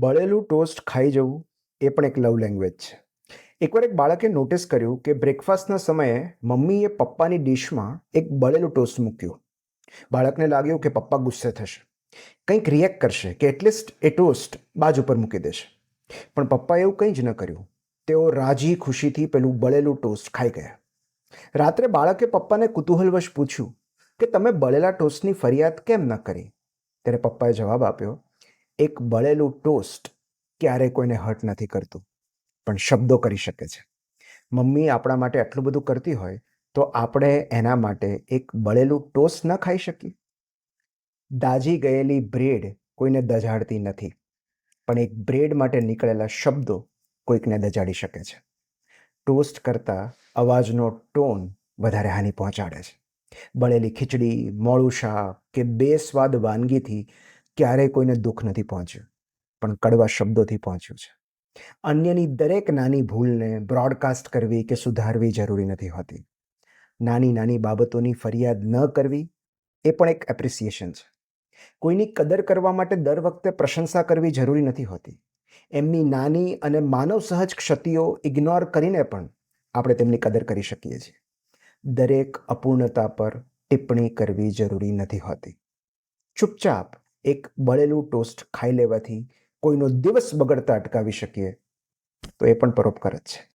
બળેલું toast ખાઈ જવું એ પણ એક લવ લેંગ્વેજ છે. એકવાર એક બાળકે નોટિસ કર્યું કે બ્રેકફાસ્ટના સમયે મમ્મીએ પપ્પાની ડિશમાં એક બળેલું ટોસ્ટ મૂક્યું. બાળકને લાગ્યું કે પપ્પા ગુસ્સે થશે, કંઈક રિએક્ટ કરશે કે એટલીસ્ટ એ ટોસ્ટ બાજુ પર મૂકી દેશે. પણ પપ્પાએ એવું કંઈ જ ન કર્યું. તેઓ રાજી ખુશીથી પેલું બળેલું ટોસ્ટ ખાઈ ગયા. રાત્રે બાળકે પપ્પાને કુતૂહલવશ પૂછ્યું કે તમે બળેલા ટોસ્ટની ફરિયાદ કેમ ન કરી? ત્યારે પપ્પાએ જવાબ આપ્યો, એક બળેલું ટોસ્ટ ક્યારેય કોઈને હર્ટ નથી કરતું, પણ શબ્દો કરી શકે છે. મમ્મી આપણા માટે આટલું બધું કરતી હોય તો આપણે એના માટે એક બળેલું ટોસ્ટ ન ખાઈ શકીએ? દાઝી ગયેલી બ્રેડ કોઈને દજાડતી નથી, પણ એક બ્રેડ માટે નીકળેલા શબ્દો કોઈકને દજાડી શકે છે. ટોસ્ટ કરતાં અવાજનો ટોન વધારે હાનિ પહોંચાડે છે. બળેલી ખીચડી, મોળું શાક કે બેસ્વાદ વાનગીથી ક્યારેય કોઈને દુઃખ નથી પહોંચ્યું, પણ કડવા શબ્દોથી પહોંચ્યું છે. અન્યની દરેક નાની ભૂલને બ્રોડકાસ્ટ કરવી કે સુધારવી જરૂરી નથી હોતી. નાની નાની બાબતોની ફરિયાદ ન કરવી એ પણ એક એપ્રિસિએશન છે. કોઈની કદર કરવા માટે દર વખતે પ્રશંસા કરવી જરૂરી નથી હોતી. એમની નાની અને માનવ સહજ ક્ષતિઓ ઇગ્નોર કરીને પણ આપણે તેમની કદર કરી શકીએ છીએ. દરેક અપૂર્ણતા પર ટિપ્પણી કરવી જરૂરી નથી હોતી. ચૂપચાપ એક બળેલું ટોસ્ટ ખાઈ લેવાથી કોઈનો દિવસ બગડતા અટકાવી શકીએ તો એ પણ પરોપકાર જ છે.